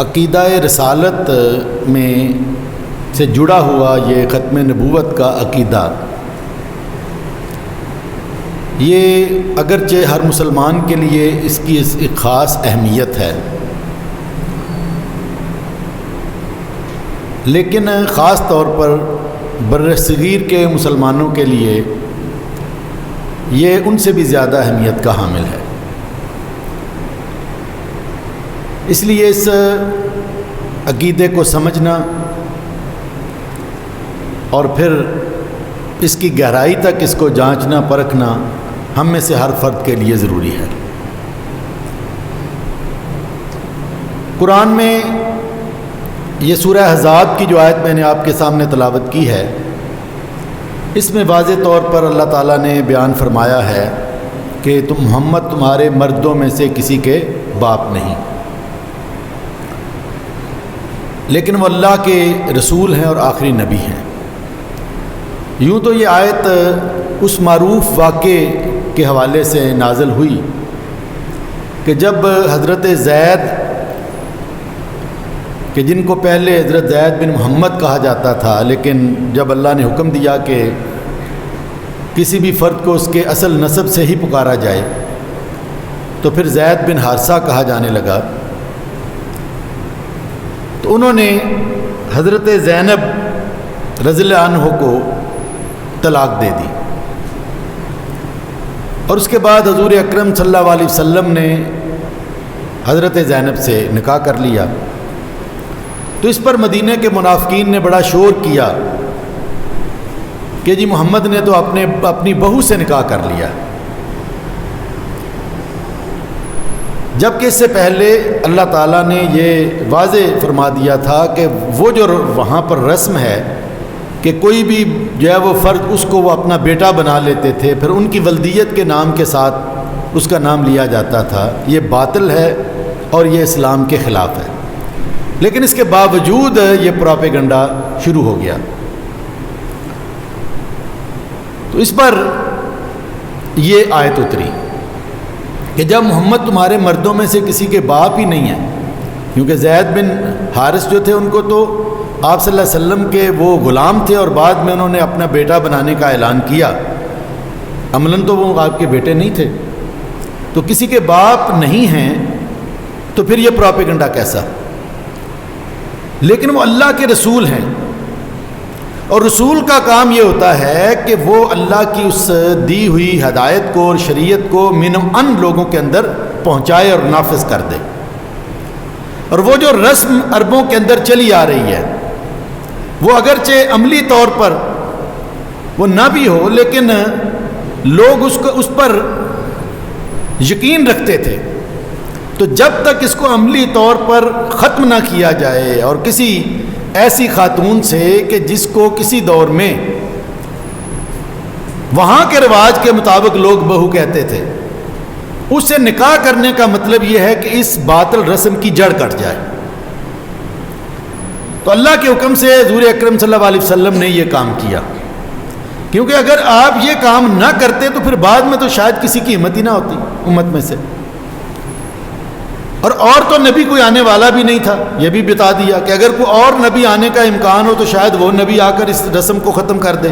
عقیدہ رسالت میں سے جڑا ہوا یہ ختم نبوت کا عقیدہ، یہ اگرچہ ہر مسلمان کے لیے اس کی ایک خاص اہمیت ہے، لیکن خاص طور پر بر صغیر کے مسلمانوں کے لیے یہ ان سے بھی زیادہ اہمیت کا حامل ہے۔ اس لیے اس عقیدے کو سمجھنا اور پھر اس کی گہرائی تک اس کو جانچنا پرکھنا ہم میں سے ہر فرد کے لیے ضروری ہے۔ قرآن میں یہ سورہ احزاب کی جو آیت میں نے آپ کے سامنے تلاوت کی ہے، اس میں واضح طور پر اللہ تعالیٰ نے بیان فرمایا ہے کہ محمد تمہارے مردوں میں سے کسی کے باپ نہیں، لیکن وہ اللہ کے رسول ہیں اور آخری نبی ہیں۔ یوں تو یہ آیت اس معروف واقعے کے حوالے سے نازل ہوئی کہ جب حضرت زید، کہ جن کو پہلے حضرت زید بن محمد کہا جاتا تھا، لیکن جب اللہ نے حکم دیا کہ کسی بھی فرد کو اس کے اصل نسب سے ہی پکارا جائے تو پھر زید بن حارثہ کہا جانے لگا، تو انہوں نے حضرت زینب رضی اللہ عنہ کو طلاق دے دی، اور اس کے بعد حضور اکرم صلی اللہ علیہ وسلم نے حضرت زینب سے نکاح کر لیا۔ تو اس پر مدینہ کے منافقین نے بڑا شور کیا کہ جی محمد نے تو اپنی بہو سے نکاح کر لیا، جبکہ اس سے پہلے اللہ تعالیٰ نے یہ واضح فرما دیا تھا کہ وہ جو وہاں پر رسم ہے کہ کوئی بھی جو ہے وہ فرد اس کو وہ اپنا بیٹا بنا لیتے تھے، پھر ان کی ولدیت کے نام کے ساتھ اس کا نام لیا جاتا تھا، یہ باطل ہے اور یہ اسلام کے خلاف ہے۔ لیکن اس کے باوجود یہ پروپیگنڈا شروع ہو گیا، تو اس پر یہ آیت اتری کہ جب محمد تمہارے مردوں میں سے کسی کے باپ ہی نہیں ہیں، کیونکہ زید بن حارث جو تھے ان کو تو آپ صلی اللہ علیہ وسلم کے وہ غلام تھے اور بعد میں انہوں نے اپنا بیٹا بنانے کا اعلان کیا، عملاً تو وہ آپ کے بیٹے نہیں تھے، تو کسی کے باپ نہیں ہیں تو پھر یہ پروپیگنڈا کیسا؟ لیکن وہ اللہ کے رسول ہیں، اور رسول کا کام یہ ہوتا ہے کہ وہ اللہ کی اس دی ہوئی ہدایت کو اور شریعت کو من ان لوگوں کے اندر پہنچائے اور نافذ کر دے، اور وہ جو رسم عربوں کے اندر چلی آ رہی ہے وہ اگرچہ عملی طور پر وہ نہ بھی ہو، لیکن لوگ اس پر یقین رکھتے تھے، تو جب تک اس کو عملی طور پر ختم نہ کیا جائے اور کسی ایسی خاتون سے کہ جس کو کسی دور میں وہاں کے رواج کے مطابق لوگ بہو کہتے تھے، اس سے نکاح کرنے کا مطلب یہ ہے کہ اس باطل رسم کی جڑ کٹ جائے، تو اللہ کے حکم سے حضور اکرم صلی اللہ علیہ وسلم نے یہ کام کیا، کیونکہ اگر آپ یہ کام نہ کرتے تو پھر بعد میں تو شاید کسی کی ہمت ہی نہ ہوتی امت میں سے، اور تو نبی کوئی آنے والا بھی نہیں تھا، یہ بھی بتا دیا کہ اگر کوئی اور نبی آنے کا امکان ہو تو شاید وہ نبی آ کر اس رسم کو ختم کر دے۔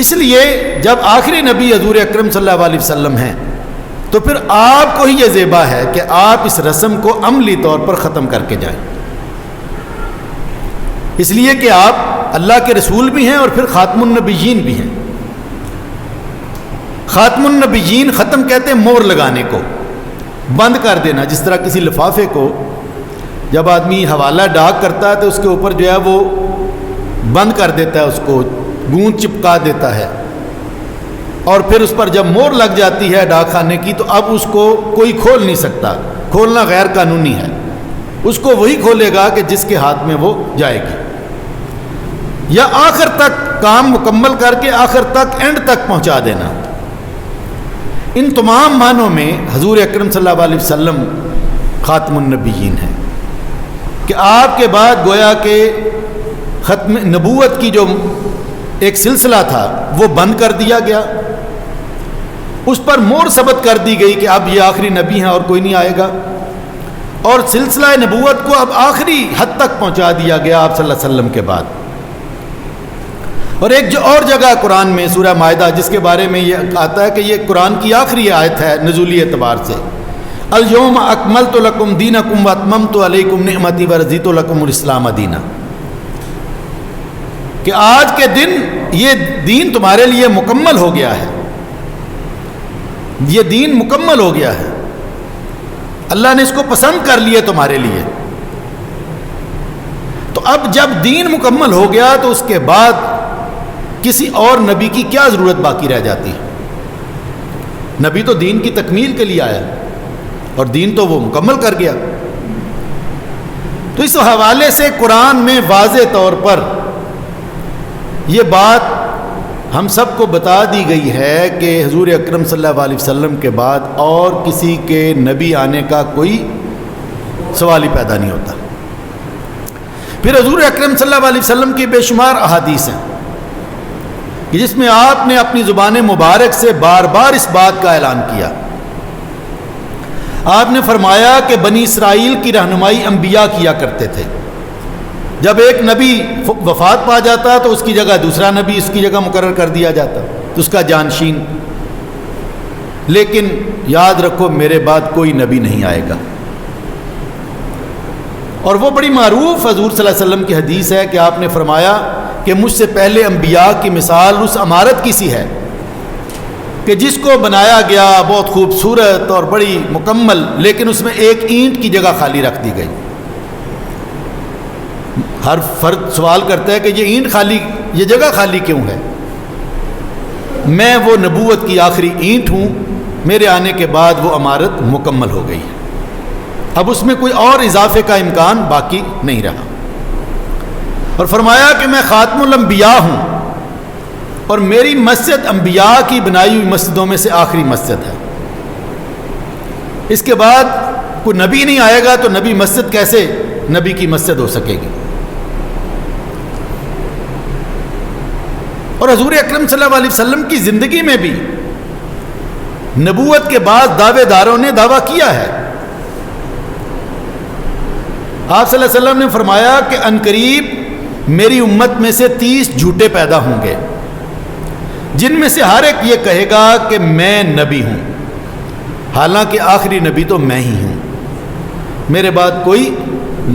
اس لیے جب آخری نبی حضور اکرم صلی اللہ علیہ وسلم ہیں تو پھر آپ کو ہی یہ زیبا ہے کہ آپ اس رسم کو عملی طور پر ختم کر کے جائیں، اس لیے کہ آپ اللہ کے رسول بھی ہیں اور پھر خاتم النبیین بھی ہیں۔ خاتم النبیین ختم کہتے ہیں مہر لگانے کو، بند کر دینا، جس طرح کسی لفافے کو جب آدمی حوالہ ڈاک کرتا ہے تو اس کے اوپر جو ہے وہ بند کر دیتا ہے، اس کو گوند چپکا دیتا ہے، اور پھر اس پر جب مہر لگ جاتی ہے ڈاک خانے کی تو اب اس کو کوئی کھول نہیں سکتا، کھولنا غیر قانونی ہے، اس کو وہی کھولے گا کہ جس کے ہاتھ میں وہ جائے گی، یا آخر تک کام مکمل کر کے آخر تک اینڈ تک پہنچا دینا۔ ان تمام معنوں میں حضور اکرم صلی اللہ علیہ وسلم خاتم النبیین ہیں کہ آپ کے بعد گویا کہ ختم نبوت کی جو ایک سلسلہ تھا وہ بند کر دیا گیا، اس پر مہر ثبت کر دی گئی کہ اب یہ آخری نبی ہیں اور کوئی نہیں آئے گا، اور سلسلہ نبوت کو اب آخری حد تک پہنچا دیا گیا آپ صلی اللہ علیہ وسلم کے بعد۔ اور ایک جو اور جگہ قرآن میں سورہ مائدہ جس کے بارے میں یہ آتا ہے کہ یہ قرآن کی آخری آیت ہے نزولی اعتبار سے، الیوم اکملت لکم دینکم واتممت علیکم نعمتی ورضیت لکم الاسلام دینا، کہ آج کے دن یہ دین تمہارے لیے مکمل ہو گیا ہے، یہ دین مکمل ہو گیا ہے، اللہ نے اس کو پسند کر لیا تمہارے لیے۔ تو اب جب دین مکمل ہو گیا تو اس کے بعد کسی اور نبی کی کیا ضرورت باقی رہ جاتی ہے؟ نبی تو دین کی تکمیل کے لیے آیا اور دین تو وہ مکمل کر گیا۔ تو اس حوالے سے قرآن میں واضح طور پر یہ بات ہم سب کو بتا دی گئی ہے کہ حضور اکرم صلی اللہ علیہ وسلم کے بعد اور کسی کے نبی آنے کا کوئی سوال ہی پیدا نہیں ہوتا۔ پھر حضور اکرم صلی اللہ علیہ وسلم کی بے شمار احادیث ہیں کہ جس میں آپ نے اپنی زبان مبارک سے بار بار اس بات کا اعلان کیا۔ آپ نے فرمایا کہ بنی اسرائیل کی رہنمائی انبیاء کیا کرتے تھے، جب ایک نبی وفات پا جاتا تو اس کی جگہ دوسرا نبی اس کی جگہ مقرر کر دیا جاتا تو اس کا جانشین، لیکن یاد رکھو میرے بعد کوئی نبی نہیں آئے گا۔ اور وہ بڑی معروف حضور صلی اللہ علیہ وسلم کی حدیث ہے کہ آپ نے فرمایا کہ مجھ سے پہلے انبیاء کی مثال اس عمارت کی سی ہے کہ جس کو بنایا گیا بہت خوبصورت اور بڑی مکمل، لیکن اس میں ایک اینٹ کی جگہ خالی رکھ دی گئی۔ ہر فرد سوال کرتا ہے کہ یہ اینٹ خالی، یہ جگہ خالی کیوں ہے؟ میں وہ نبوت کی آخری اینٹ ہوں، میرے آنے کے بعد وہ عمارت مکمل ہو گئی ہے، اب اس میں کوئی اور اضافے کا امکان باقی نہیں رہا۔ اور فرمایا کہ میں خاتم الانبیاء ہوں اور میری مسجد انبیاء کی بنائی ہوئی مسجدوں میں سے آخری مسجد ہے، اس کے بعد کوئی نبی نہیں آئے گا تو نبی مسجد کیسے نبی کی مسجد ہو سکے گی؟ اور حضور اکرم صلی اللہ علیہ وسلم کی زندگی میں بھی نبوت کے بعد دعوے داروں نے دعویٰ کیا ہے۔ آپ صلی اللہ علیہ وسلم نے فرمایا کہ عنقریب میری امت میں سے 30 جھوٹے پیدا ہوں گے، جن میں سے ہر ایک یہ کہے گا کہ میں نبی ہوں، حالانکہ آخری نبی تو میں ہی ہوں، میرے بعد کوئی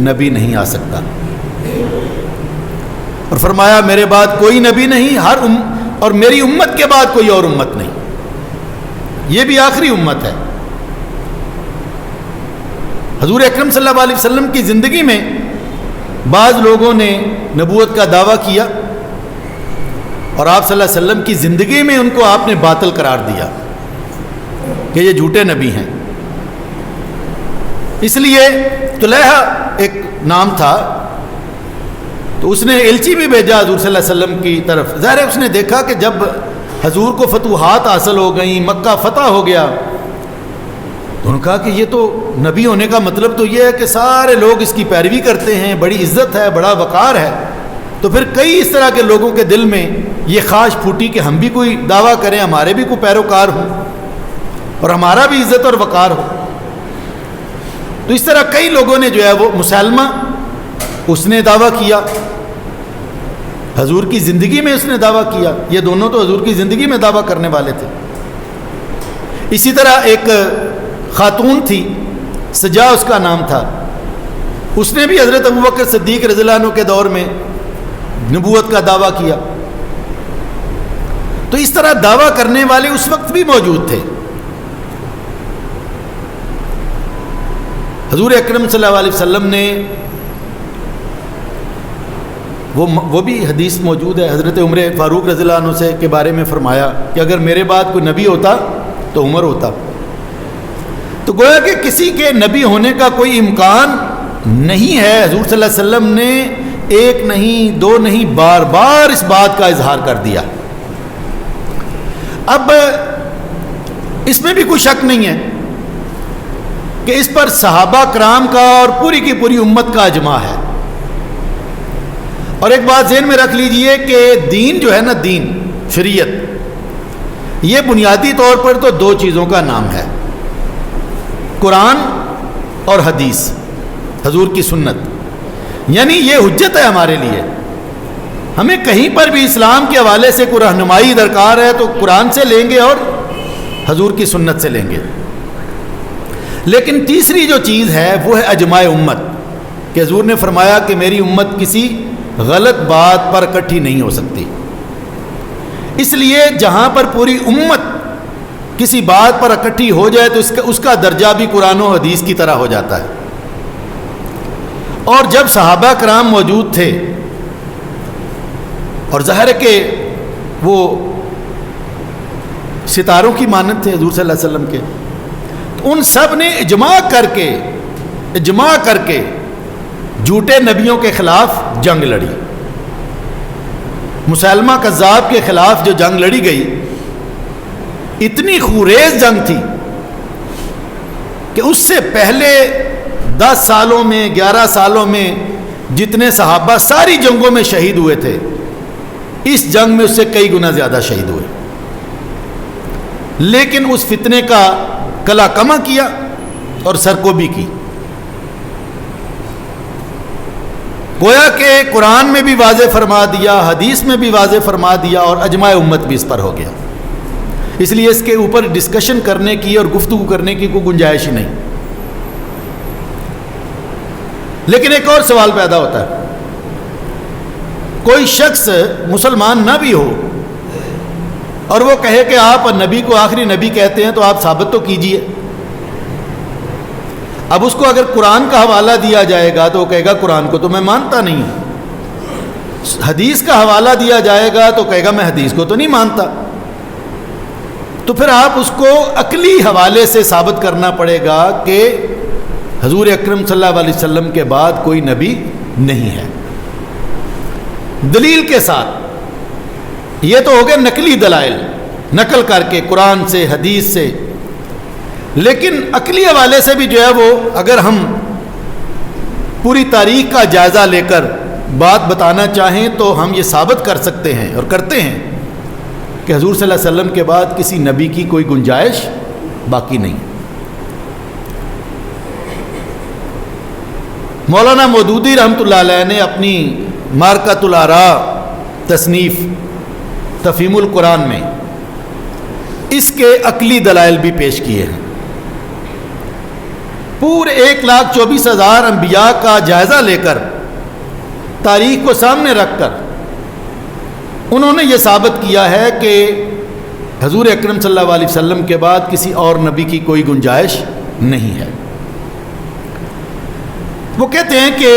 نبی نہیں آ سکتا۔ اور فرمایا میرے بعد کوئی نبی نہیں، اور میری امت کے بعد کوئی اور امت نہیں، یہ بھی آخری امت ہے۔ حضور اکرم صلی اللہ علیہ وسلم کی زندگی میں بعض لوگوں نے نبوت کا دعویٰ کیا اور آپ صلی اللہ علیہ وسلم کی زندگی میں ان کو آپ نے باطل قرار دیا کہ یہ جھوٹے نبی ہیں۔ اس لیے طلحہ ایک نام تھا، تو اس نے ایلچی بھی بھیجا حضور صلی اللہ علیہ وسلم کی طرف۔ ظاہر ہے اس نے دیکھا کہ جب حضور کو فتوحات حاصل ہو گئیں، مکہ فتح ہو گیا، تو انہوں نے کہا کہ یہ تو نبی ہونے کا مطلب تو یہ ہے کہ سارے لوگ اس کی پیروی کرتے ہیں، بڑی عزت ہے، بڑا وقار ہے۔ تو پھر کئی اس طرح کے لوگوں کے دل میں یہ خواہش پھوٹی کہ ہم بھی کوئی دعویٰ کریں، ہمارے بھی کوئی پیروکار ہوں اور ہمارا بھی عزت اور وقار ہو۔ تو اس طرح کئی لوگوں نے جو ہے وہ مسلمہ اس نے دعویٰ کیا، حضور کی زندگی میں اس نے دعویٰ کیا، یہ دونوں تو حضور کی زندگی میں دعویٰ کرنے والے تھے۔ اسی طرح ایک خاتون تھی، سجا اس کا نام تھا، اس نے بھی حضرت ابوبکر صدیق رضی اللہ عنہ کے دور میں نبوت کا دعویٰ کیا۔ تو اس طرح دعویٰ کرنے والے اس وقت بھی موجود تھے۔ حضور اکرم صلی اللہ علیہ وسلم نے وہ بھی حدیث موجود ہے، حضرت عمر فاروق رضی اللہ عنہ سے کے بارے میں فرمایا کہ اگر میرے بعد کوئی نبی ہوتا تو عمر ہوتا۔ تو گویا کہ کسی کے نبی ہونے کا کوئی امکان نہیں ہے۔ حضور صلی اللہ علیہ وسلم نے ایک نہیں دو نہیں بار بار اس بات کا اظہار کر دیا۔ اب اس میں بھی کوئی شک نہیں ہے کہ اس پر صحابہ کرام کا اور پوری کی پوری امت کا اجماع ہے۔ اور ایک بات ذہن میں رکھ لیجئے کہ دین جو ہے نا، دین شریعت، یہ بنیادی طور پر تو دو چیزوں کا نام ہے، قرآن اور حدیث، حضور کی سنت، یعنی یہ حجت ہے ہمارے لیے. ہمیں کہیں پر بھی اسلام کے حوالے سے کوئی رہنمائی درکار ہے تو قرآن سے لیں گے اور حضور کی سنت سے لیں گے. لیکن تیسری جو چیز ہے وہ ہے اجماع امت، کہ حضور نے فرمایا کہ میری امت کسی غلط بات پر اکٹھی نہیں ہو سکتی. اس لیے جہاں پر پوری امت کسی بات پر اکٹھی ہو جائے تو اس کا درجہ بھی قرآن و حدیث کی طرح ہو جاتا ہے. اور جب صحابہ کرام موجود تھے اور ظاہر ہے کہ وہ ستاروں کی مانند تھے حضور صلی اللہ علیہ وسلم کے، تو ان سب نے اجماع کر کے جھوٹے نبیوں کے خلاف جنگ لڑی. مسلمہ کذاب کے خلاف جو جنگ لڑی گئی اتنی خوریز جنگ تھی کہ اس سے پہلے 10 سالوں میں 11 سالوں میں جتنے صحابہ ساری جنگوں میں شہید ہوئے تھے، اس جنگ میں اس سے کئی گنا زیادہ شہید ہوئے. لیکن اس فتنے کا کلا کما کیا اور سرکوبی کی. گویا کہ قرآن میں بھی واضح فرما دیا، حدیث میں بھی واضح فرما دیا اور اجماع امت بھی اس پر ہو گیا. اس لیے اس کے اوپر ڈسکشن کرنے کی اور گفتگو کرنے کی کوئی گنجائش ہی نہیں. لیکن ایک اور سوال پیدا ہوتا ہے، کوئی شخص مسلمان نہ بھی ہو اور وہ کہے کہ آپ نبی کو آخری نبی کہتے ہیں تو آپ ثابت تو کیجئے. اب اس کو اگر قرآن کا حوالہ دیا جائے گا تو وہ کہے گا قرآن کو تو میں مانتا نہیں، حدیث کا حوالہ دیا جائے گا تو کہے گا میں حدیث کو تو نہیں مانتا. تو پھر آپ اس کو عقلی حوالے سے ثابت کرنا پڑے گا کہ حضور اکرم صلی اللہ علیہ وسلم کے بعد کوئی نبی نہیں ہے، دلیل کے ساتھ. یہ تو ہو گئے نقلی دلائل، نقل کر کے قرآن سے حدیث سے. لیکن عقلی حوالے سے بھی جو ہے وہ اگر ہم پوری تاریخ کا جائزہ لے کر بات بتانا چاہیں تو ہم یہ ثابت کر سکتے ہیں اور کرتے ہیں کہ حضور صلی اللہ علیہ وسلم کے بعد کسی نبی کی کوئی گنجائش باقی نہیں. مولانا مودودی رحمۃ اللہ علیہ نے اپنی مارکۃ الآراء تصنیف تفہیم القرآن میں اس کے عقلی دلائل بھی پیش کیے ہیں. پورے 1,24,000 انبیاء کا جائزہ لے کر، تاریخ کو سامنے رکھ کر انہوں نے یہ ثابت کیا ہے کہ حضور اکرم صلی اللہ علیہ وسلم کے بعد کسی اور نبی کی کوئی گنجائش نہیں ہے. وہ کہتے ہیں کہ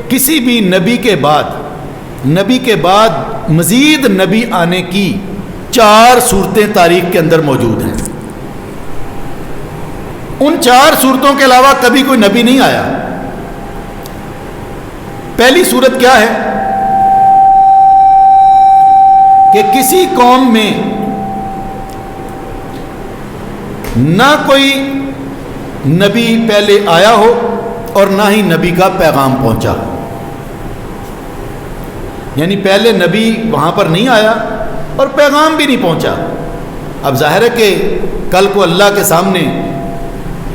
کسی بھی نبی کے بعد مزید نبی آنے کی 4 صورتیں تاریخ کے اندر موجود ہیں. ان 4 صورتوں کے علاوہ کبھی کوئی نبی نہیں آیا. پہلی صورت کیا ہے کہ کسی قوم میں نہ کوئی نبی پہلے آیا ہو اور نہ ہی نبی کا پیغام پہنچا. یعنی پہلے نبی وہاں پر نہیں آیا اور پیغام بھی نہیں پہنچا. اب ظاہر ہے کہ کل کو اللہ کے سامنے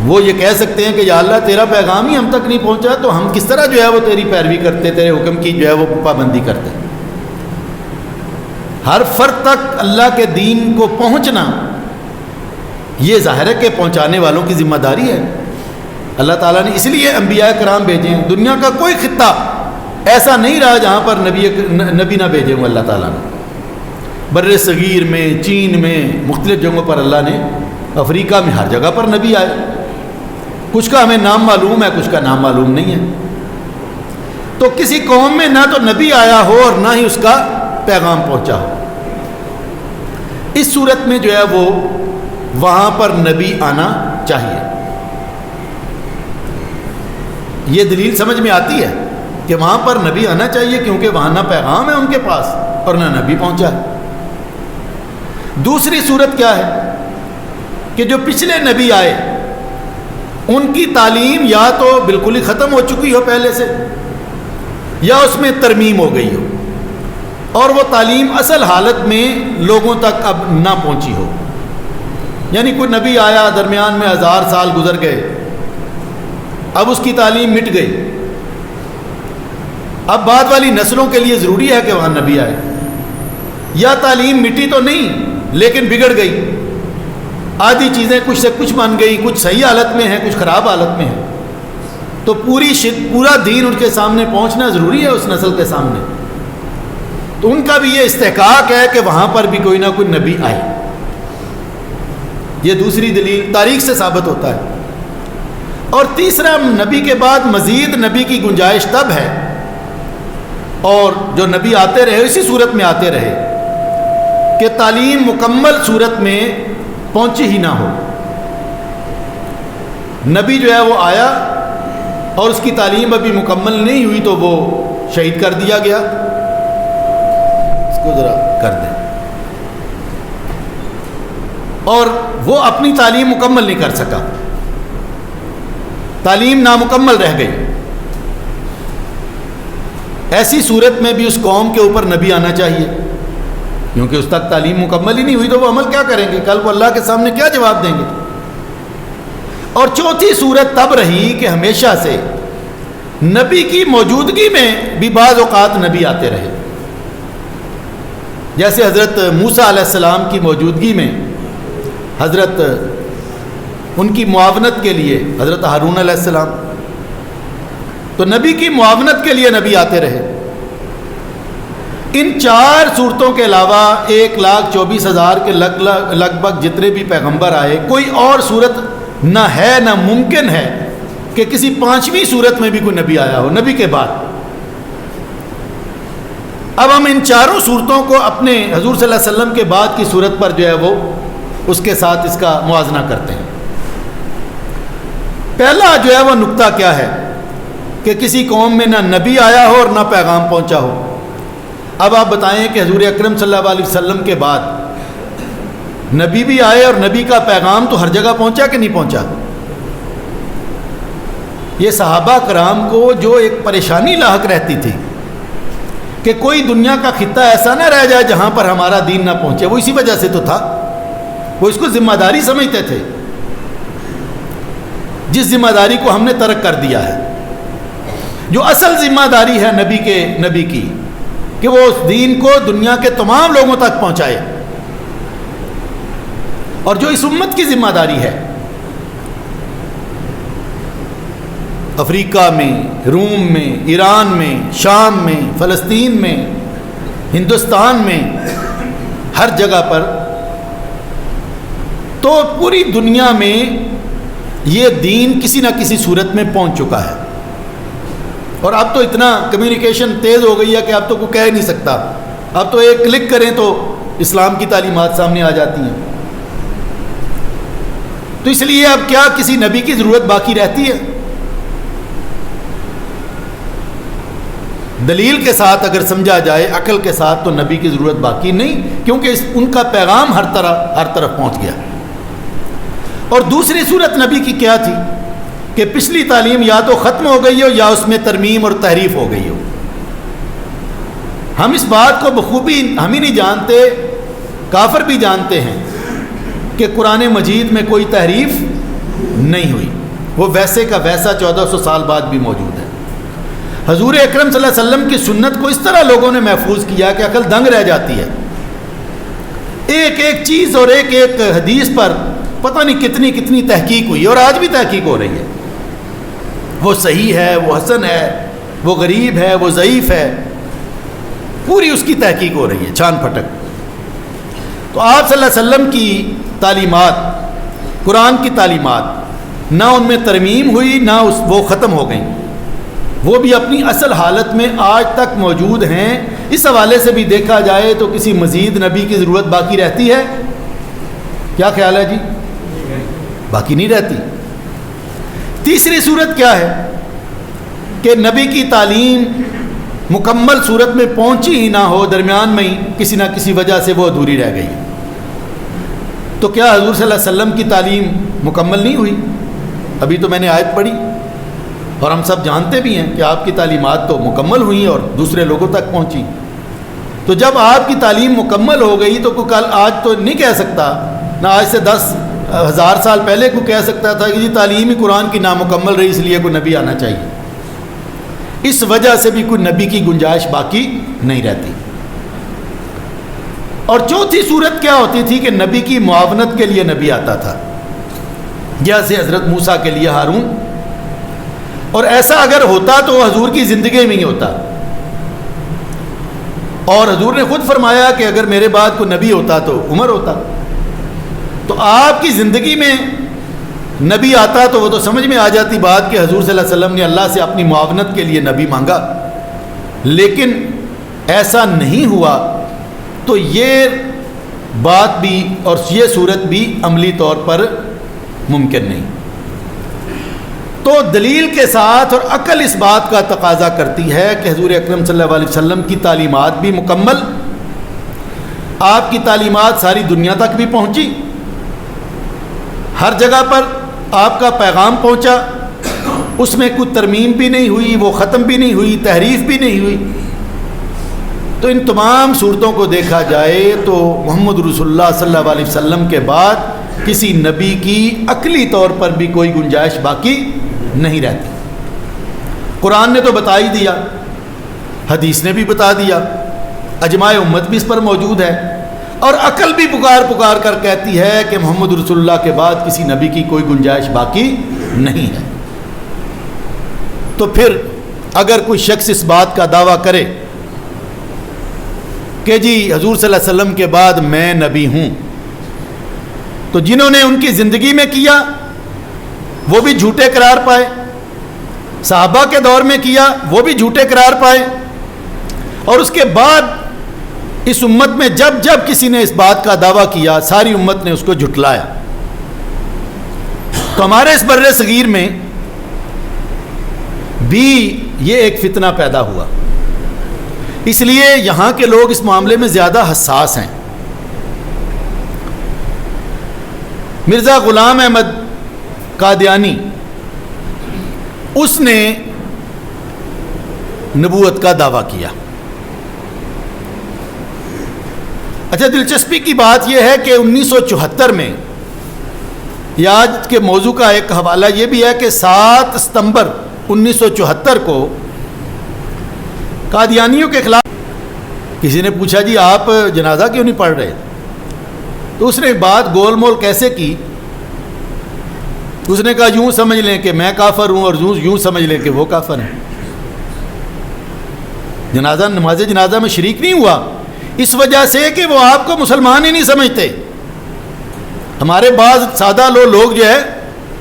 وہ یہ کہہ سکتے ہیں کہ یا اللہ تیرا پیغام ہی ہم تک نہیں پہنچا تو ہم کس طرح جو ہے وہ تیری پیروی کرتے، تیرے حکم کی جو ہے وہ پابندی کرتے. ہر فرد تک اللہ کے دین کو پہنچنا یہ ظاہر ہے کہ پہنچانے والوں کی ذمہ داری ہے. اللہ تعالیٰ نے اس لیے انبیاء کرام بھیجے ہیں. دنیا کا کوئی خطہ ایسا نہیں رہا جہاں پر نبی نہ بھیجے ہوں اللہ تعالیٰ نے. بر صغیر میں، چین میں، مختلف جگہوں پر اللہ نے، افریقہ میں، ہر جگہ پر نبی آئے. کچھ کا ہمیں نام معلوم ہے، کچھ کا نام معلوم نہیں ہے. تو کسی قوم میں نہ تو نبی آیا ہو اور نہ ہی اس کا پیغام پہنچا ہو. اس صورت میں جو ہے وہ وہاں پر نبی آنا چاہیے. یہ دلیل سمجھ میں آتی ہے کہ وہاں پر نبی آنا چاہیے کیونکہ وہاں نہ پیغام ہے ان کے پاس اور نہ نبی پہنچا ہے. دوسری صورت کیا ہے کہ جو پچھلے نبی آئے ان کی تعلیم یا تو بالکل ہی ختم ہو چکی ہو پہلے سے، یا اس میں ترمیم ہو گئی ہو اور وہ تعلیم اصل حالت میں لوگوں تک اب نہ پہنچی ہو. یعنی کوئی نبی آیا، درمیان میں 1000 سال گزر گئے، اب اس کی تعلیم مٹ گئی. اب بعد والی نسلوں کے لیے ضروری ہے کہ وہاں نبی آئے. یا تعلیم مٹی تو نہیں لیکن بگڑ گئی, آدھی چیزیں کچھ سے کچھ بن گئی, کچھ صحیح حالت میں ہیں, کچھ خراب حالت میں ہیں, تو پورا دین ان کے سامنے پہنچنا ضروری ہے اس نسل کے سامنے. تو ان کا بھی یہ استحقاق ہے کہ وہاں پر بھی کوئی نہ کوئی نبی آئے. یہ دوسری دلیل تاریخ سے ثابت ہوتا ہے. اور تیسرا, نبی کے بعد مزید نبی کی گنجائش تب ہے, اور جو نبی آتے رہے اسی صورت میں آتے رہے, کہ تعلیم مکمل صورت میں پہنچی ہی نہ ہو. نبی جو ہے وہ آیا اور اس کی تعلیم ابھی مکمل نہیں ہوئی تو وہ شہید کر دیا گیا. اس کو ذرا کر دیں. اور وہ اپنی تعلیم مکمل نہیں کر سکا, تعلیم نامکمل رہ گئی. ایسی صورت میں بھی اس قوم کے اوپر نبی آنا چاہیے, کیونکہ اس تک تعلیم مکمل ہی نہیں ہوئی تو وہ عمل کیا کریں گے, کل کو اللہ کے سامنے کیا جواب دیں گے. اور چوتھی صورت تب رہی کہ ہمیشہ سے نبی کی موجودگی میں بھی بعض اوقات نبی آتے رہے. جیسے حضرت موسیٰ علیہ السلام کی موجودگی میں حضرت ان کی معاونت کے لیے حضرت ہارون علیہ السلام, تو نبی کی معاونت کے لیے نبی آتے رہے. ان 4 صورتوں کے علاوہ 1,24,000 کے لگ بھگ جتنے بھی پیغمبر آئے, کوئی اور صورت نہ ہے نہ ممکن ہے کہ کسی 5ویں صورت میں بھی کوئی نبی آیا ہو نبی کے بعد. اب ہم ان 4 صورتوں کو اپنے حضور صلی اللہ علیہ وسلم کے بعد کی صورت پر جو ہے وہ اس کے ساتھ اس کا موازنہ کرتے ہیں. پہلا جو ہے وہ نقطہ کیا ہے کہ کسی قوم میں نہ نبی آیا ہو اور نہ پیغام پہنچا ہو. اب آپ بتائیں کہ حضور اکرم صلی اللہ علیہ وسلم کے بعد نبی بھی آئے اور نبی کا پیغام تو ہر جگہ پہنچا کہ نہیں پہنچا. یہ صحابہ کرام کو جو ایک پریشانی لاحق رہتی تھی کہ کوئی دنیا کا خطہ ایسا نہ رہ جائے جہاں پر ہمارا دین نہ پہنچے, وہ اسی وجہ سے تو تھا. وہ اس کو ذمہ داری سمجھتے تھے, جس ذمہ داری کو ہم نے ترک کر دیا ہے, جو اصل ذمہ داری ہے نبی کی کہ وہ اس دین کو دنیا کے تمام لوگوں تک پہنچائے. اور جو اس امت کی ذمہ داری ہے, افریقہ میں, روم میں, ایران میں, شام میں, فلسطین میں, ہندوستان میں, ہر جگہ پر, تو پوری دنیا میں یہ دین کسی نہ کسی صورت میں پہنچ چکا ہے. اور اب تو اتنا کمیونیکیشن تیز ہو گئی ہے کہ اب تو کوئی کہہ ہی نہیں سکتا. اب تو ایک کلک کریں تو اسلام کی تعلیمات سامنے آ جاتی ہیں. تو اس لیے اب کیا کسی نبی کی ضرورت باقی رہتی ہے؟ دلیل کے ساتھ اگر سمجھا جائے, عقل کے ساتھ, تو نبی کی ضرورت باقی نہیں, کیونکہ ان کا پیغام ہر طرف پہنچ گیا. اور دوسری صورت نبی کی کیا تھی کہ پچھلی تعلیم یا تو ختم ہو گئی ہو یا اس میں ترمیم اور تحریف ہو گئی ہو. ہم اس بات کو بخوبی ہم ہی نہیں جانتے, کافر بھی جانتے ہیں کہ قرآن مجید میں کوئی تحریف نہیں ہوئی, وہ ویسے کا ویسا 1400 سال بعد بھی موجود ہے. حضور اکرم صلی اللہ علیہ وسلم کی سنت کو اس طرح لوگوں نے محفوظ کیا کہ عقل دنگ رہ جاتی ہے. ایک ایک چیز اور ایک ایک حدیث پر پتہ نہیں کتنی کتنی تحقیق ہوئی, اور آج بھی تحقیق ہو رہی ہے. وہ صحیح ہے, وہ حسن ہے, وہ غریب ہے, وہ ضعیف ہے, پوری اس کی تحقیق ہو رہی ہے چھان پھٹک. تو آپ صلی اللہ علیہ وسلم کی تعلیمات, قرآن کی تعلیمات, نہ ان میں ترمیم ہوئی نہ وہ ختم ہو گئیں, وہ بھی اپنی اصل حالت میں آج تک موجود ہیں. اس حوالے سے بھی دیکھا جائے تو کسی مزید نبی کی ضرورت باقی رہتی ہے؟ کیا خیال ہے جی؟ باقی نہیں رہتی. تیسری صورت کیا ہے کہ نبی کی تعلیم مکمل صورت میں پہنچی ہی نہ ہو, درمیان میں ہی کسی نہ کسی وجہ سے وہ ادھوری رہ گئی. تو کیا حضور صلی اللہ علیہ وسلم کی تعلیم مکمل نہیں ہوئی؟ ابھی تو میں نے آیت پڑھی اور ہم سب جانتے بھی ہیں کہ آپ کی تعلیمات تو مکمل ہوئیں اور دوسرے لوگوں تک پہنچی. تو جب آپ کی تعلیم مکمل ہو گئی تو کوئی کل آج تو نہیں کہہ سکتا, نہ آج سے 10 1000 سال پہلے کو کہہ سکتا تھا کہ جی تعلیم ہی قرآن کی نامکمل رہی اس لیے کوئی نبی آنا چاہیے. اس وجہ سے بھی کوئی نبی کی گنجائش باقی نہیں رہتی. اور چوتھی صورت کیا ہوتی تھی کہ نبی کی معاونت کے لیے نبی آتا تھا، جیسے حضرت موسیٰ کے لیے ہارون. اور ایسا اگر ہوتا تو وہ حضور کی زندگی میں ہی ہوتا. اور حضور نے خود فرمایا کہ اگر میرے بعد کوئی نبی ہوتا تو عمر ہوتا. تو آپ کی زندگی میں نبی آتا تو وہ تو سمجھ میں آ جاتی بات کہ حضور صلی اللہ علیہ وسلم نے اللہ سے اپنی معاونت کے لیے نبی مانگا. لیکن ایسا نہیں ہوا تو یہ بات بھی اور یہ صورت بھی عملی طور پر ممکن نہیں. تو دلیل کے ساتھ اور عقل اس بات کا تقاضا کرتی ہے کہ حضور اکرم صلی اللہ علیہ وسلم کی تعلیمات بھی مکمل، آپ کی تعلیمات ساری دنیا تک بھی پہنچی، ہر جگہ پر آپ کا پیغام پہنچا، اس میں کوئی ترمیم بھی نہیں ہوئی، وہ ختم بھی نہیں ہوئی، تحریف بھی نہیں ہوئی. تو ان تمام صورتوں کو دیکھا جائے تو محمد رسول اللہ صلی اللہ علیہ وسلم کے بعد کسی نبی کی عقلی طور پر بھی کوئی گنجائش باقی نہیں رہتی. قرآن نے تو بتا ہی دیا، حدیث نے بھی بتا دیا، اجماع امت بھی اس پر موجود ہے، اور عقل بھی پکار کر کہتی ہے کہ محمد رسول اللہ کے بعد کسی نبی کی کوئی گنجائش باقی نہیں ہے. تو پھر اگر کوئی شخص اس بات کا دعویٰ کرے کہ جی حضور صلی اللہ علیہ وسلم کے بعد میں نبی ہوں، تو جنہوں نے ان کی زندگی میں کیا وہ بھی جھوٹے قرار پائے، صحابہ کے دور میں کیا وہ بھی جھوٹے قرار پائے، اور اس کے بعد اس امت میں جب کسی نے اس بات کا دعویٰ کیا ساری امت نے اس کو جھٹلایا. تو ہمارے اس بر صغیر میں بھی یہ ایک فتنہ پیدا ہوا. اس لیے یہاں کے لوگ اس معاملے میں زیادہ حساس ہیں. مرزا غلام احمد قادیانی اس نے نبوت کا دعویٰ کیا. اچھا، دلچسپی کی بات یہ ہے کہ 1974 میں، یا آج کے موضوع کا ایک حوالہ یہ بھی ہے کہ 7 ستمبر 1974 کو قادیانیوں کے خلاف کسی نے پوچھا جی آپ جنازہ کیوں نہیں پڑھ رہے؟ تو اس نے بات گول مول کیسے کی، اس نے کہا یوں سمجھ لیں کہ میں کافر ہوں اور یوں سمجھ لیں کہ وہ کافر ہیں. نماز جنازہ میں شریک نہیں ہوا اس وجہ سے کہ وہ آپ کو مسلمان ہی نہیں سمجھتے. ہمارے بعض سادہ لوگ جو ہے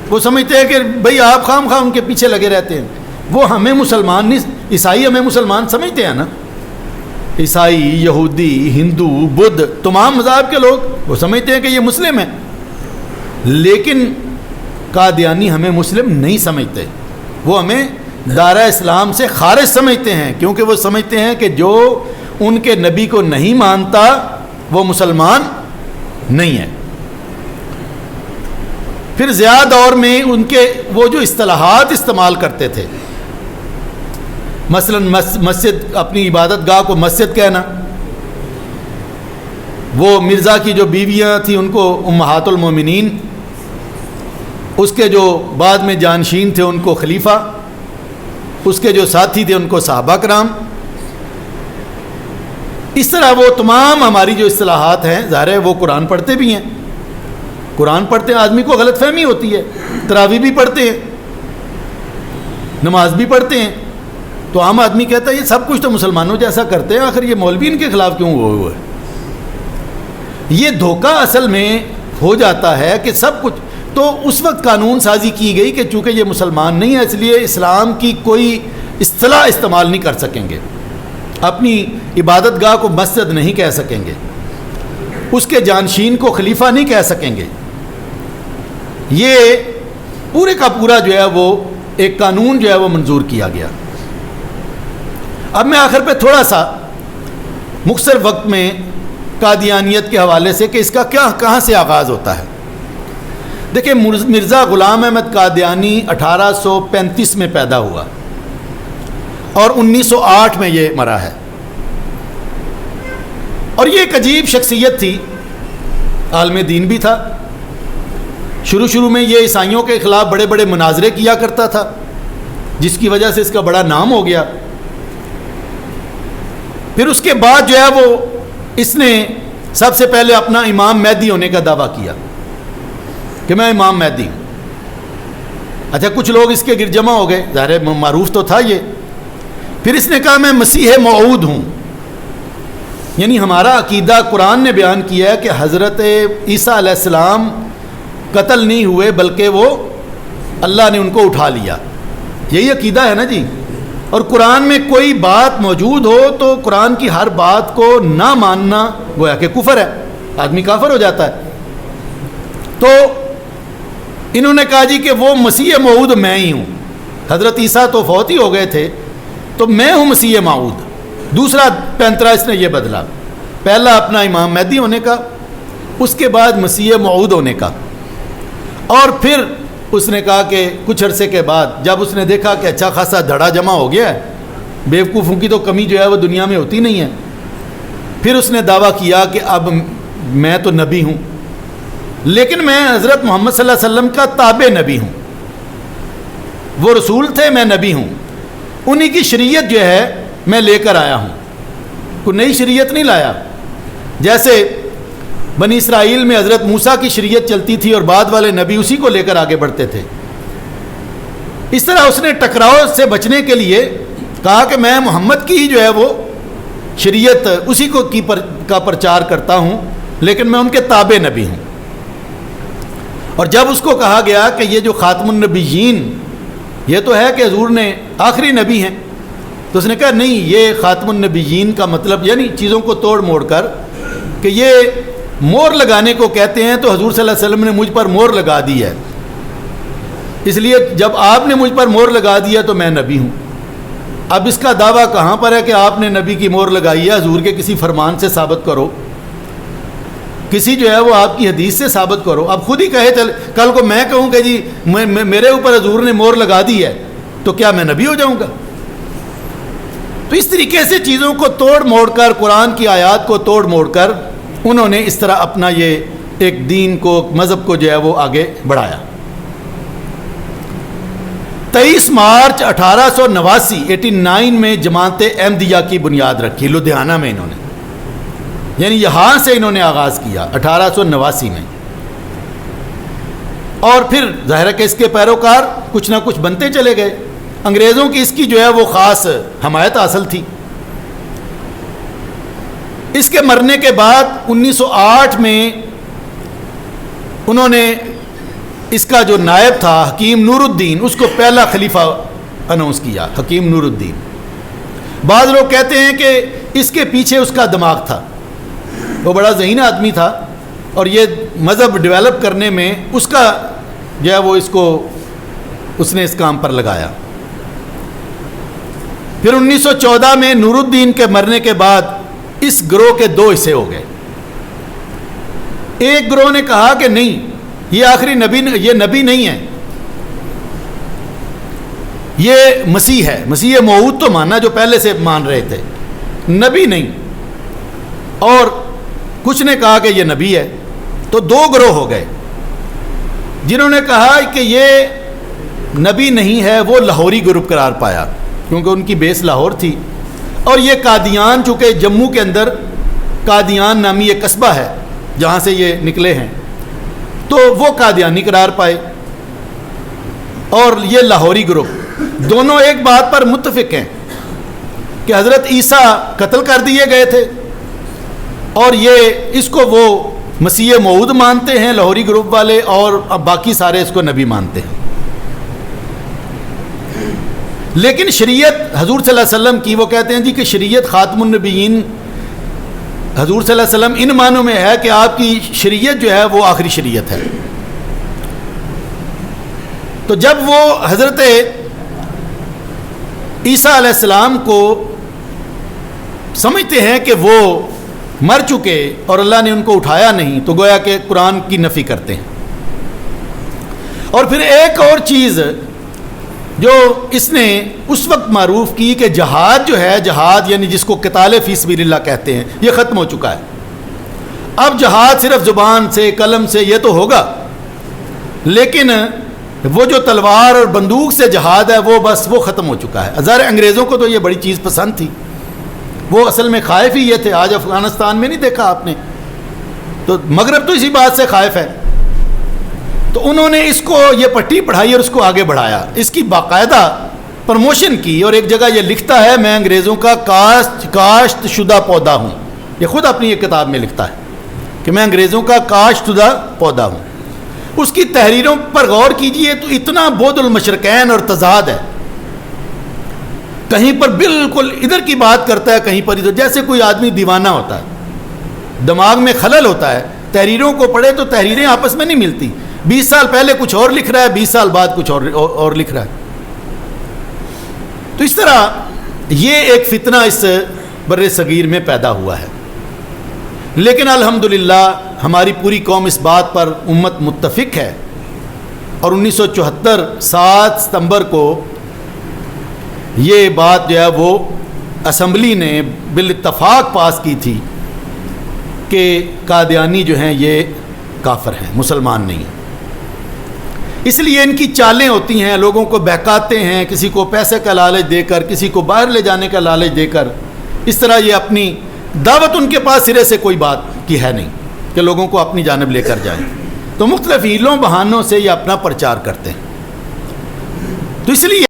وہ سمجھتے ہیں کہ بھئی آپ خام ان کے پیچھے لگے رہتے ہیں. وہ ہمیں مسلمان نہیں، عیسائی ہمیں مسلمان سمجھتے ہیں نا. عیسائی، یہودی، ہندو، بدھ، تمام مذاہب کے لوگ وہ سمجھتے ہیں کہ یہ مسلم ہیں، لیکن قادیانی ہمیں مسلم نہیں سمجھتے. وہ ہمیں دائرہ اسلام سے خارج سمجھتے ہیں، کیونکہ وہ سمجھتے ہیں کہ جو ان کے نبی کو نہیں مانتا وہ مسلمان نہیں ہے. پھر ضیاء دور میں ان کے وہ جو اصطلاحات استعمال کرتے تھے، مثلا مسجد، اپنی عبادت گاہ کو مسجد کہنا، وہ مرزا کی جو بیویاں تھیں ان کو امہات المومنین، اس کے جو بعد میں جانشین تھے ان کو خلیفہ، اس کے جو ساتھی تھے ان کو صحابہ کرام. اس طرح وہ تمام ہماری جو اصطلاحات ہیں، ظاہر ہے وہ قرآن پڑھتے بھی ہیں. قرآن پڑھتے ہیں آدمی کو غلط فہمی ہوتی ہے، تراویح بھی پڑھتے ہیں، نماز بھی پڑھتے ہیں، تو عام آدمی کہتا ہے یہ سب کچھ تو مسلمانوں جیسا کرتے ہیں، آخر یہ مولوی ان کے خلاف کیوں ہوئے؟ یہ دھوکہ اصل میں ہو جاتا ہے کہ سب کچھ. تو اس وقت قانون سازی کی گئی کہ چونکہ یہ مسلمان نہیں ہے اس لیے اسلام کی کوئی اصطلاح استعمال نہیں کر سکیں گے، اپنی عبادت گاہ کو مسجد نہیں کہہ سکیں گے، اس کے جانشین کو خلیفہ نہیں کہہ سکیں گے. یہ پورے کا پورا جو ہے وہ ایک قانون جو ہے وہ منظور کیا گیا. اب میں آخر پہ تھوڑا سا مختصر وقت میں قادیانیت کے حوالے سے کہ اس کا کہاں سے آغاز ہوتا ہے. دیکھیں، مرزا غلام احمد قادیانی 1835 میں پیدا ہوا اور 1908 میں یہ مرا ہے. اور یہ ایک عجیب شخصیت تھی، عالم دین بھی تھا شروع میں یہ عیسائیوں کے خلاف بڑے بڑے مناظرے کیا کرتا تھا، جس کی وجہ سے اس کا بڑا نام ہو گیا۔ پھر اس کے بعد جو ہے وہ اس نے سب سے پہلے اپنا امام مہدی ہونے کا دعویٰ کیا کہ میں امام مہدی ہوں۔ اچھا، کچھ لوگ اس کے گرد جمع ہو گئے، ظاہر معروف تو تھا یہ۔ پھر اس نے کہا میں مسیح موعود ہوں، یعنی ہمارا عقیدہ قرآن نے بیان کیا ہے کہ حضرت عیسیٰ علیہ السلام قتل نہیں ہوئے بلکہ وہ اللہ نے ان کو اٹھا لیا، یہی عقیدہ ہے نا جی۔ اور قرآن میں کوئی بات موجود ہو تو قرآن کی ہر بات کو نہ ماننا گویا کہ کفر ہے، آدمی کافر ہو جاتا ہے۔ تو انہوں نے کہا جی کہ وہ مسیح موعود میں ہی ہوں، حضرت عیسیٰ تو فوت ہی ہو گئے تھے، تو میں ہوں مسیح موعود۔ دوسرا پینترا اس نے یہ بدلا، پہلا اپنا امام مہدی ہونے کا، اس کے بعد مسیح موعود ہونے کا۔ اور پھر اس نے کہا کہ کچھ عرصے کے بعد جب اس نے دیکھا کہ اچھا خاصا دھڑا جمع ہو گیا ہے، بیوقوفوں کی تو کمی جو ہے وہ دنیا میں ہوتی نہیں ہے، پھر اس نے دعویٰ کیا کہ اب میں تو نبی ہوں، لیکن میں حضرت محمد صلی اللہ علیہ وسلم کا تابع نبی ہوں، وہ رسول تھے، میں نبی ہوں، انہی کی شریعت جو ہے میں لے کر آیا ہوں، کوئی نئی شریعت نہیں لایا۔ جیسے بنی اسرائیل میں حضرت موسیٰ کی شریعت چلتی تھی اور بعد والے نبی اسی کو لے کر آگے بڑھتے تھے، اس طرح اس نے ٹکراؤ سے بچنے کے لیے کہا کہ میں محمد کی ہی جو ہے وہ شریعت اسی کو کا پرچار کرتا ہوں، لیکن میں ان کے تابع نبی ہوں۔ اور جب اس کو کہا گیا کہ یہ جو خاتم النبیین یہ تو ہے کہ حضور نے آخری نبی ہیں، تو اس نے کہا نہیں، یہ خاتم النبیین کا مطلب یعنی چیزوں کو توڑ موڑ کر کہ یہ مور لگانے کو کہتے ہیں، تو حضور صلی اللہ علیہ وسلم نے مجھ پر مور لگا دی ہے، اس لیے جب آپ نے مجھ پر مور لگا دیا تو میں نبی ہوں۔ اب اس کا دعویٰ کہاں پر ہے کہ آپ نے نبی کی مور لگائی ہے؟ حضور کے کسی فرمان سے ثابت کرو، کسی جو ہے وہ آپ کی حدیث سے ثابت کرو۔ اب خود ہی کہے چل، کل کو میں کہوں کہ جی میرے اوپر حضور نے مور لگا دی ہے، تو کیا میں نبی ہو جاؤں گا؟ تو اس طریقے سے چیزوں کو توڑ موڑ کر، قرآن کی آیات کو توڑ موڑ کر انہوں نے اس طرح اپنا یہ ایک دین کو، مذہب کو جو ہے وہ آگے بڑھایا۔ 23 مارچ 1889 میں جماعت احمدیہ کی بنیاد رکھی لدھیانہ میں انہوں نے، یعنی یہاں سے انہوں نے آغاز کیا 1889 میں، اور پھر ظاہر ہے کہ اس کے پیروکار کچھ نہ کچھ بنتے چلے گئے۔ انگریزوں کی اس کی جو ہے وہ خاص حمایت حاصل تھی۔ اس کے مرنے کے بعد 1908 میں انہوں نے اس کا جو نائب تھا حکیم نور الدین، اس کو پہلا خلیفہ اناؤنس کیا، حکیم نور الدین۔ بعض لوگ کہتے ہیں کہ اس کے پیچھے اس کا دماغ تھا، وہ بڑا ذہین آدمی تھا، اور یہ مذہب ڈیولپ کرنے میں اس کا جو ہے وہ اس نے اس کام پر لگایا۔ پھر 1914 میں نور الدین کے مرنے کے بعد اس گروہ کے 2 حصے ہو گئے۔ ایک گروہ نے کہا کہ نہیں، یہ آخری نبی، یہ نبی نہیں ہے، یہ مسیح ہے، مسیح موعود تو ماننا جو پہلے سے مان رہے تھے، نبی نہیں۔ اور کچھ نے کہا کہ یہ نبی ہے، تو 2 گروہ ہو گئے۔ جنہوں نے کہا کہ یہ نبی نہیں ہے وہ لاہوری گروپ قرار پایا، کیونکہ ان کی بیس لاہور تھی، اور یہ قادیان، چونکہ جموں کے اندر قادیان نامی ایک قصبہ ہے جہاں سے یہ نکلے ہیں، تو وہ قادیانی قرار پائے، اور یہ لاہوری گروپ دونوں ایک بات پر متفق ہیں کہ حضرت عیسیٰ قتل کر دیے گئے تھے، اور یہ اس کو وہ مسیح موعود مانتے ہیں لاہوری گروپ والے، اور اب باقی سارے اس کو نبی مانتے ہیں۔ لیکن شریعت حضور صلی اللہ علیہ وسلم کی، وہ کہتے ہیں جی کہ شریعت خاتم النبیین حضور صلی اللہ علیہ وسلم ان معنوں میں ہے کہ آپ کی شریعت جو ہے وہ آخری شریعت ہے۔ تو جب وہ حضرت عیسیٰ علیہ السلام کو سمجھتے ہیں کہ وہ مر چکے اور اللہ نے ان کو اٹھایا نہیں، تو گویا کہ قرآن کی نفی کرتے ہیں۔ اور پھر ایک اور چیز جو اس نے اس وقت معروف کی کہ جہاد جو ہے، جہاد یعنی جس کو قتال فی سبیل اللہ کہتے ہیں، یہ ختم ہو چکا ہے۔ اب جہاد صرف زبان سے، قلم سے یہ تو ہوگا، لیکن وہ جو تلوار اور بندوق سے جہاد ہے وہ ختم ہو چکا ہے. ظاہر انگریزوں کو تو یہ بڑی چیز پسند تھی, وہ اصل میں خائف ہی یہ تھے. آج افغانستان میں نہیں دیکھا آپ نے, تو مغرب تو اسی بات سے خائف ہے. تو انہوں نے اس کو یہ پٹی پڑھائی اور اس کو آگے بڑھایا, اس کی باقاعدہ پروموشن کی, اور ایک جگہ یہ لکھتا ہے میں انگریزوں کا کاشت شدہ پودا ہوں. یہ خود اپنی ایک کتاب میں لکھتا ہے کہ میں انگریزوں کا کاشت شدہ پودا ہوں. اس کی تحریروں پر غور کیجئے تو اتنا بعد المشرقین اور تضاد ہے. کہیں پر بالکل ادھر کی بات کرتا ہے, کہیں پر ادھر, جیسے کوئی آدمی دیوانہ ہوتا ہے, دماغ میں خلل ہوتا ہے. تحریروں کو پڑھے تو تحریریں آپس میں نہیں ملتی. 20 سال پہلے کچھ اور لکھ رہا ہے, 20 سال بعد کچھ اور لکھ رہا ہے. تو اس طرح یہ ایک فتنہ اس بر صغیر میں پیدا ہوا ہے. لیکن الحمدللہ ہماری پوری قوم اس بات پر امت متفق ہے, اور 1974 7 ستمبر کو یہ بات جو ہے وہ اسمبلی نے بالاتفاق پاس کی تھی کہ قادیانی جو ہیں یہ کافر ہیں, مسلمان نہیں ہیں. اس لیے ان کی چالیں ہوتی ہیں, لوگوں کو بہکاتے ہیں, کسی کو پیسے کا لالچ دے کر, کسی کو باہر لے جانے کا لالچ دے کر. اس طرح یہ اپنی دعوت, ان کے پاس سرے سے کوئی بات کی ہے نہیں کہ لوگوں کو اپنی جانب لے کر جائیں. تو مختلف ہیلوں بہانوں سے یہ اپنا پرچار کرتے ہیں. تو اس لیے